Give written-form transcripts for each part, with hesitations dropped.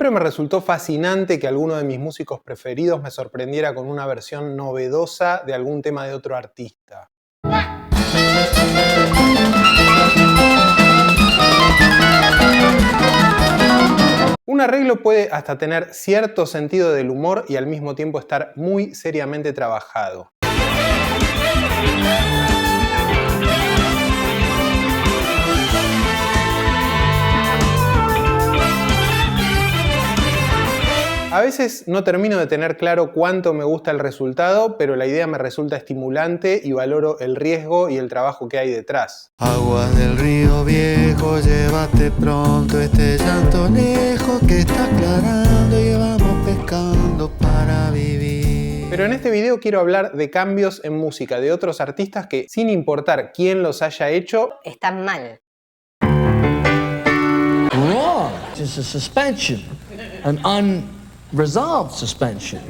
Siempre me resultó fascinante que alguno de mis músicos preferidos me sorprendiera con una versión novedosa de algún tema de otro artista. Un arreglo puede hasta tener cierto sentido del humor y al mismo tiempo estar muy seriamente trabajado. A veces no termino de tener claro cuánto me gusta el resultado, pero la idea me resulta estimulante y valoro el riesgo y el trabajo que hay detrás. Aguas del río viejo, llévate pronto este llanto lejos que está aclarando y vamos pescando para vivir. Pero en este video quiero hablar de cambios en música de otros artistas que, sin importar quién los haya hecho, están mal. Wrong. It's a suspension, an unresolved suspension.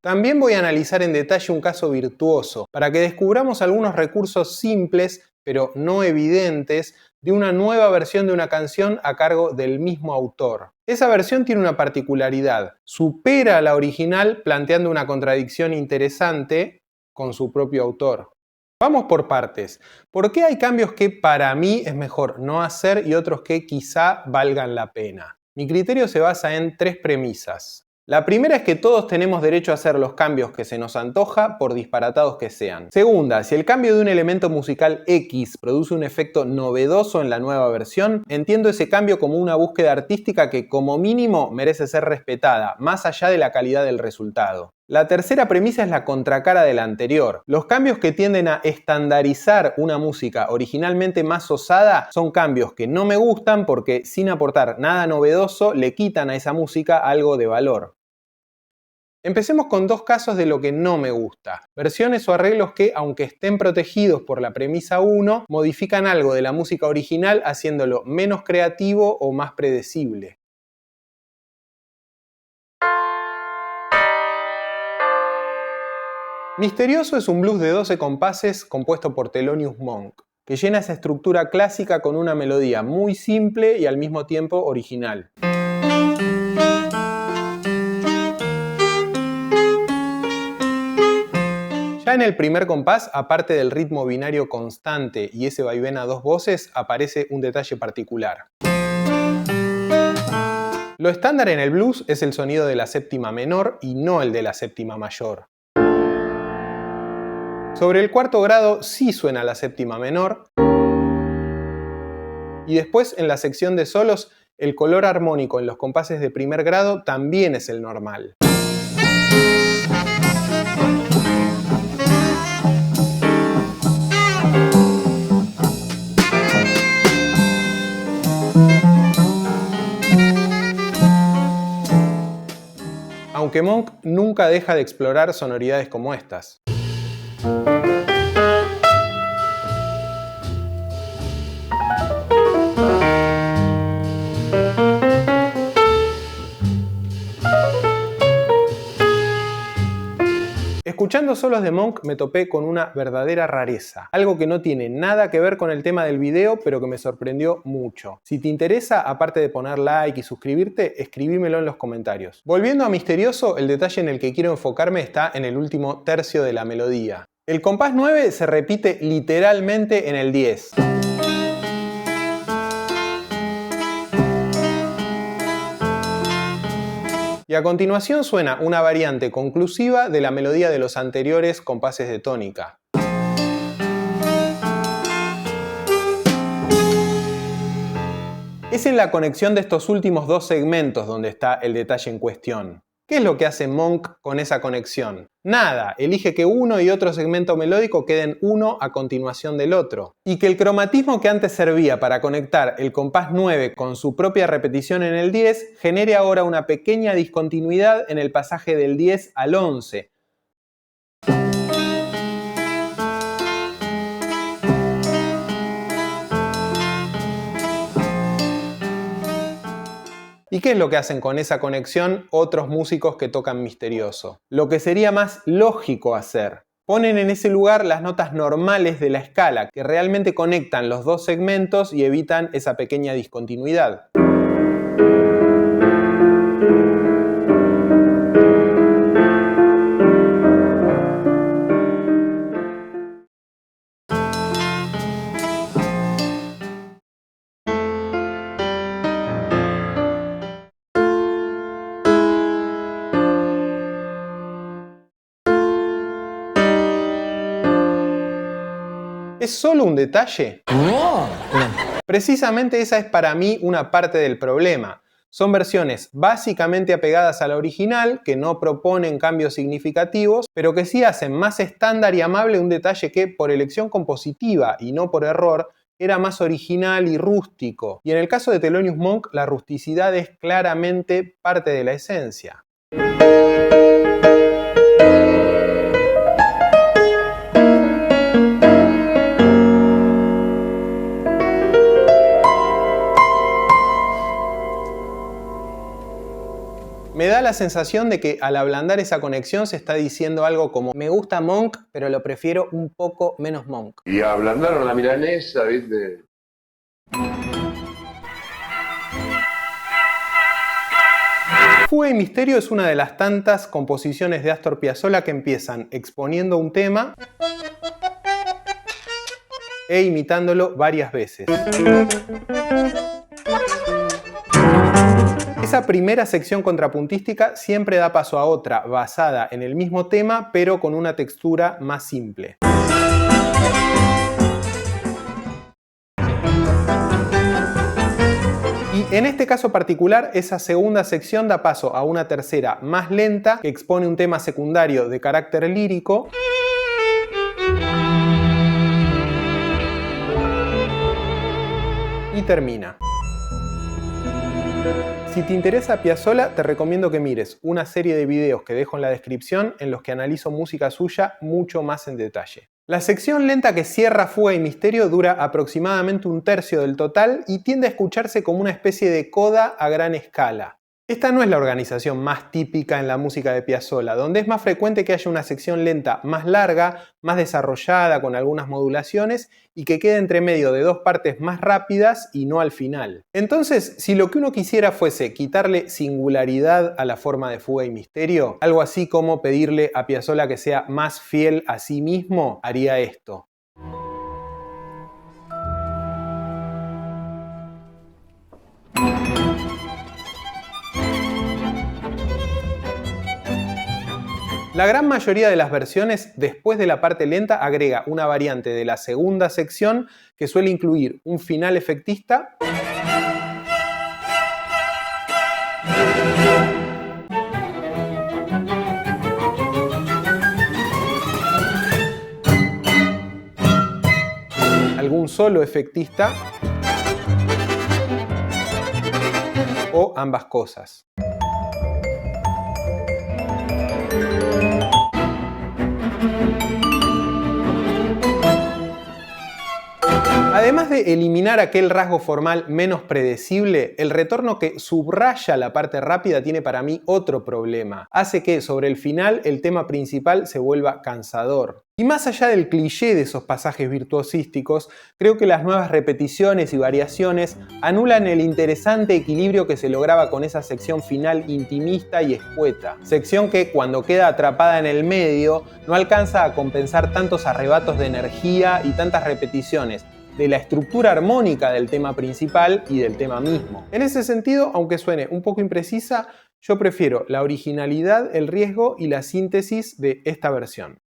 También voy a analizar en detalle un caso virtuoso, para que descubramos algunos recursos simples, pero no evidentes, de una nueva versión de una canción a cargo del mismo autor. Esa versión tiene una particularidad: supera a la original planteando una contradicción interesante con su propio autor. Vamos por partes. ¿Por qué hay cambios que para mí es mejor no hacer y otros que quizá valgan la pena? Mi criterio se basa en 3 premisas. La primera es que todos tenemos derecho a hacer los cambios que se nos antoja, por disparatados que sean. Segunda, si el cambio de un elemento musical X produce un efecto novedoso en la nueva versión, entiendo ese cambio como una búsqueda artística que como mínimo merece ser respetada, más allá de la calidad del resultado. La tercera premisa es la contracara de la anterior. Los cambios que tienden a estandarizar una música originalmente más osada son cambios que no me gustan porque, sin aportar nada novedoso, le quitan a esa música algo de valor. Empecemos con 2 casos de lo que no me gusta. Versiones o arreglos que, aunque estén protegidos por la premisa 1, modifican algo de la música original haciéndolo menos creativo o más predecible. Misterioso es un blues de 12 compases compuesto por Thelonious Monk, que llena esa estructura clásica con una melodía muy simple y al mismo tiempo original. Ya en el primer compás, aparte del ritmo binario constante y ese vaivén a 2 voces, aparece un detalle particular. Lo estándar en el blues es el sonido de la séptima menor y no el de la séptima mayor. Sobre el 4º grado sí suena la séptima menor, y después en la sección de solos el color armónico en los compases de primer grado también es el normal. Aunque Monk nunca deja de explorar sonoridades como estas. Escuchando solos de Monk me topé con una verdadera rareza, algo que no tiene nada que ver con el tema del video, pero que me sorprendió mucho. Si te interesa, aparte de poner like y suscribirte, escribímelo en los comentarios. Volviendo a Misterioso, el detalle en el que quiero enfocarme está en el último tercio de la melodía. El compás 9 se repite literalmente en el 10. Y a continuación suena una variante conclusiva de la melodía de los anteriores compases de tónica. Es en la conexión de estos últimos 2 segmentos donde está el detalle en cuestión. ¿Qué es lo que hace Monk con esa conexión? Nada, elige que uno y otro segmento melódico queden uno a continuación del otro. Y que el cromatismo que antes servía para conectar el compás 9 con su propia repetición en el 10, genere ahora una pequeña discontinuidad en el pasaje del 10 al 11. ¿Y qué es lo que hacen con esa conexión otros músicos que tocan Misterioso? Lo que sería más lógico hacer. Ponen en ese lugar las notas normales de la escala, que realmente conectan los 2 segmentos y evitan esa pequeña discontinuidad. ¿Es solo un detalle? Wrong. Precisamente esa es para mí una parte del problema. Son versiones básicamente apegadas a la original, que no proponen cambios significativos, pero que sí hacen más estándar y amable un detalle que, por elección compositiva y no por error, era más original y rústico. Y en el caso de Thelonious Monk, la rusticidad es claramente parte de la esencia. Me da la sensación de que al ablandar esa conexión se está diciendo algo como me gusta Monk, pero lo prefiero un poco menos Monk. Y ablandaron la milanesa, ¿viste? Fuga y Misterio es una de las tantas composiciones de Astor Piazzolla que empiezan exponiendo un tema e imitándolo varias veces. Esa primera sección contrapuntística siempre da paso a otra, basada en el mismo tema, pero con una textura más simple. Y en este caso particular, esa segunda sección da paso a una tercera más lenta que expone un tema secundario de carácter lírico. Y termina. Si te interesa Piazzolla, te recomiendo que mires una serie de videos que dejo en la descripción en los que analizo música suya mucho más en detalle. La sección lenta que cierra Fuga y Misterio dura aproximadamente un tercio del total y tiende a escucharse como una especie de coda a gran escala. Esta no es la organización más típica en la música de Piazzolla, donde es más frecuente que haya una sección lenta más larga, más desarrollada, con algunas modulaciones, y que quede entre medio de dos partes más rápidas y no al final. Entonces, si lo que uno quisiera fuese quitarle singularidad a la forma de Fuga y Misterio, algo así como pedirle a Piazzolla que sea más fiel a sí mismo, haría esto. La gran mayoría de las versiones, después de la parte lenta, agrega una variante de la segunda sección que suele incluir un final efectista algún solo efectista o ambas cosas. Además de eliminar aquel rasgo formal menos predecible, el retorno que subraya la parte rápida tiene para mí otro problema. Hace que sobre el final el tema principal se vuelva cansador. Y más allá del cliché de esos pasajes virtuosísticos, creo que las nuevas repeticiones y variaciones anulan el interesante equilibrio que se lograba con esa sección final intimista y escueta. Sección que, cuando queda atrapada en el medio, no alcanza a compensar tantos arrebatos de energía y tantas repeticiones de la estructura armónica del tema principal y del tema mismo. En ese sentido, aunque suene un poco imprecisa, yo prefiero la originalidad, el riesgo y la síntesis de esta versión.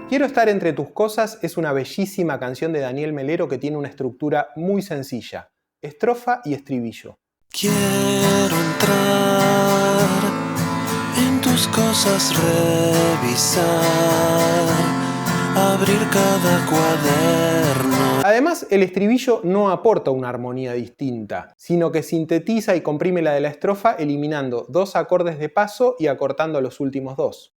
Quiero estar entre tus cosas es una bellísima canción de Daniel Melero que tiene una estructura muy sencilla. Estrofa y estribillo. Quiero entrar en tus cosas, revisar, abrir cada cuaderno. Además, el estribillo no aporta una armonía distinta, sino que sintetiza y comprime la de la estrofa eliminando dos acordes de paso y acortando los últimos dos.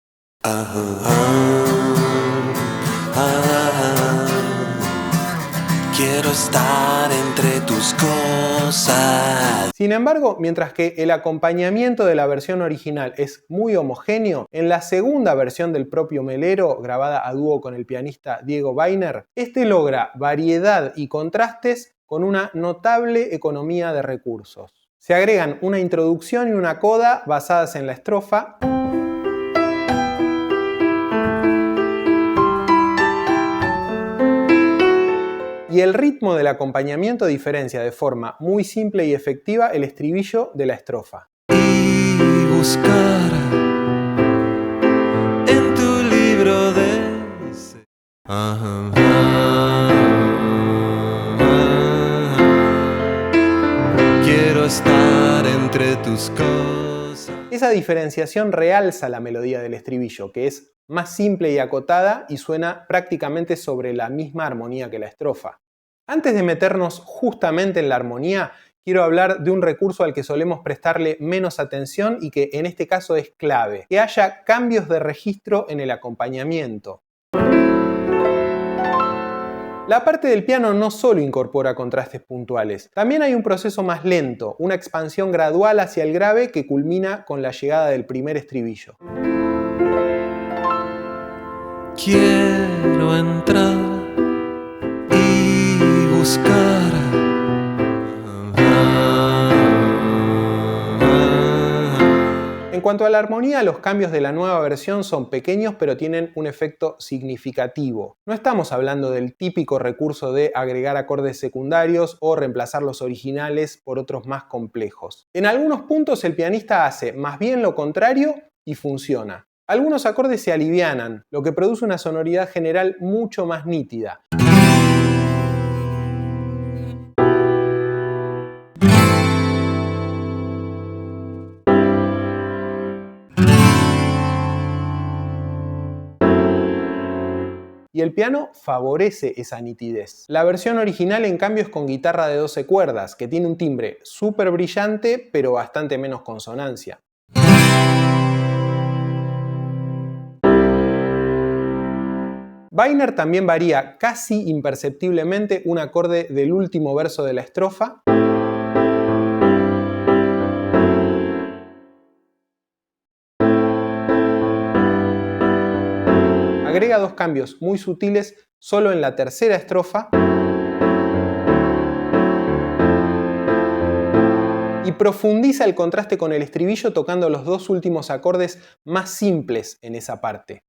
Quiero estar entre tus cosas. Sin embargo, mientras que el acompañamiento de la versión original es muy homogéneo, en la segunda versión del propio Melero, grabada a dúo con el pianista Diego Weiner, este logra variedad y contrastes con una notable economía de recursos. Se agregan una introducción y una coda basadas en la estrofa, Y el ritmo del acompañamiento diferencia de forma muy simple y efectiva el estribillo de la estrofa. Y buscar en tu libro de... Quiero estar entre tus cosas. Esa diferenciación realza la melodía del estribillo, que es más simple y acotada y suena prácticamente sobre la misma armonía que la estrofa. Antes de meternos justamente en la armonía, quiero hablar de un recurso al que solemos prestarle menos atención y que en este caso es clave: que haya cambios de registro en el acompañamiento. La parte del piano no solo incorpora contrastes puntuales, también hay un proceso más lento, una expansión gradual hacia el grave que culmina con la llegada del primer estribillo. Quiero entrar y buscar. En cuanto a la armonía, los cambios de la nueva versión son pequeños pero tienen un efecto significativo. No estamos hablando del típico recurso de agregar acordes secundarios o reemplazar los originales por otros más complejos. En algunos puntos el pianista hace más bien lo contrario y funciona. Algunos acordes se alivianan, lo que produce una sonoridad general mucho más nítida. Y el piano favorece esa nitidez. La versión original, en cambio, es con guitarra de 12 cuerdas, que tiene un timbre súper brillante, pero bastante menos consonancia. Weiner también varía casi imperceptiblemente un acorde del último verso de la estrofa. Agrega dos cambios muy sutiles solo en la tercera estrofa y profundiza el contraste con el estribillo tocando los dos últimos acordes más simples en esa parte.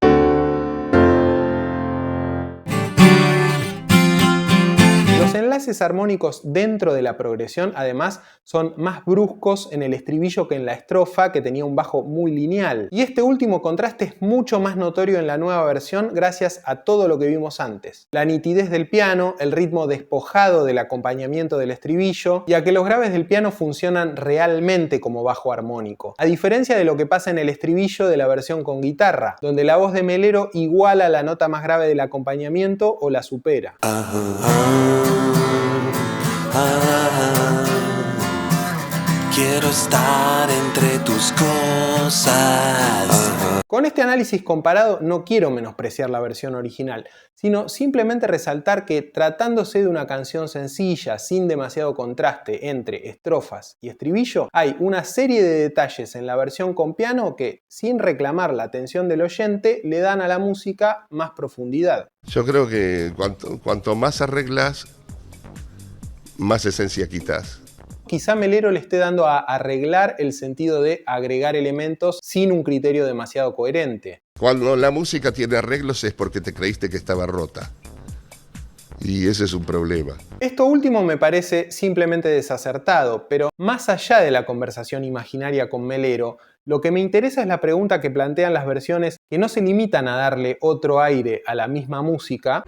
Los enlaces armónicos dentro de la progresión, además, son más bruscos en el estribillo que en la estrofa, que tenía un bajo muy lineal. Y este último contraste es mucho más notorio en la nueva versión gracias a todo lo que vimos antes. La nitidez del piano, el ritmo despojado del acompañamiento del estribillo, y a que los graves del piano funcionan realmente como bajo armónico. A diferencia de lo que pasa en el estribillo de la versión con guitarra, donde la voz de Melero iguala la nota más grave del acompañamiento o la supera. Quiero estar entre tus cosas. Con este análisis comparado no quiero menospreciar la versión original, sino simplemente resaltar que, tratándose de una canción sencilla, sin demasiado contraste entre estrofas y estribillo, hay una serie de detalles en la versión con piano que, sin reclamar la atención del oyente, le dan a la música más profundidad. Yo creo que cuanto más arreglas, más esencia quitas. Quizá Melero le esté dando a arreglar el sentido de agregar elementos sin un criterio demasiado coherente. Cuando la música tiene arreglos es porque te creíste que estaba rota. Y ese es un problema. Esto último me parece simplemente desacertado, pero más allá de la conversación imaginaria con Melero, lo que me interesa es la pregunta que plantean las versiones que no se limitan a darle otro aire a la misma música,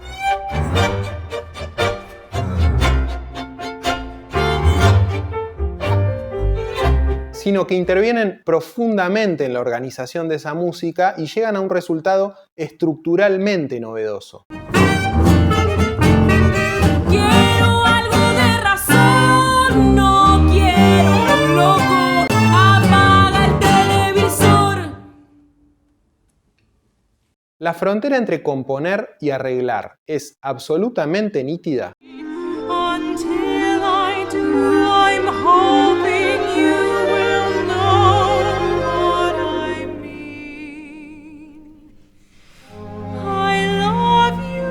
sino que intervienen profundamente en la organización de esa música y llegan a un resultado estructuralmente novedoso. Quiero algo de razón, no quiero un loco, apaga el televisor. La frontera entre componer y arreglar es absolutamente nítida. Until I do, I'm hoping you will know what I mean. I love you.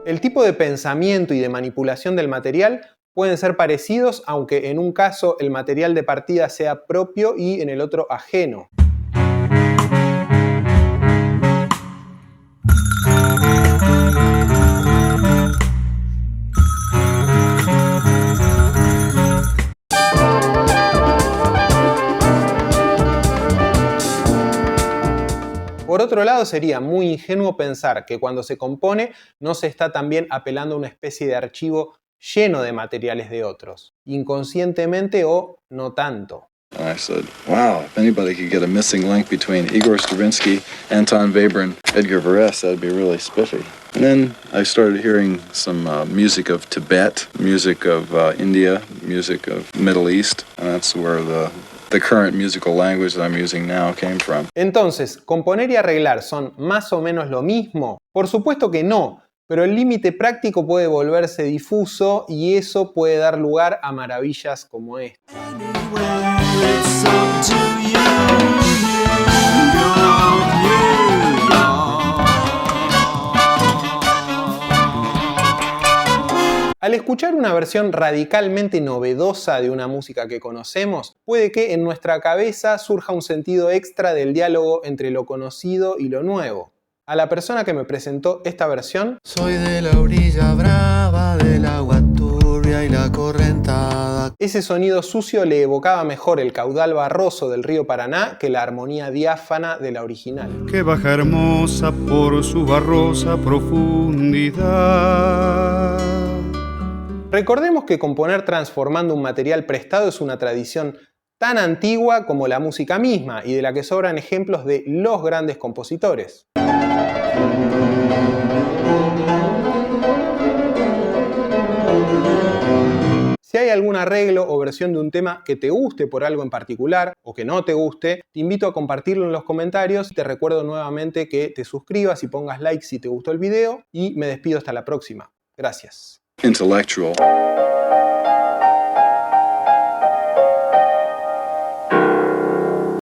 El tipo de pensamiento y de manipulación del material Pueden ser parecidos, aunque en un caso el material de partida sea propio y en el otro ajeno. Por otro lado, sería muy ingenuo pensar que cuando se compone no se está también apelando a una especie de archivo lleno de materiales de otros, inconscientemente o no tanto. And I said, wow, if anybody could get a missing link between Igor Stravinsky, Anton Webern, Edgar Varese, that'd be really spiffy. And then I started hearing some music of Tibet, music of India, music of Middle East, and that's where the current musical language that I'm using now came from. Entonces, ¿componer y arreglar son más o menos lo mismo? Por supuesto que no, pero el límite práctico puede volverse difuso y eso puede dar lugar a maravillas como esta. Al escuchar una versión radicalmente novedosa de una música que conocemos, puede que en nuestra cabeza surja un sentido extra del diálogo entre lo conocido y lo nuevo. A la persona que me presentó esta versión, Soy de la orilla brava, del agua turbia y la correntada. ese sonido sucio le evocaba mejor el caudal barroso del río Paraná que la armonía diáfana de la original. Que baja hermosa por su barrosa profundidad. Recordemos que componer transformando un material prestado es una tradición tan antigua como la música misma y de la que sobran ejemplos de los grandes compositores. Si hay algún arreglo o versión de un tema que te guste por algo en particular o que no te guste, te invito a compartirlo en los comentarios. Te recuerdo nuevamente que te suscribas y pongas like si te gustó el video y me despido hasta la próxima. Gracias. Intellectual.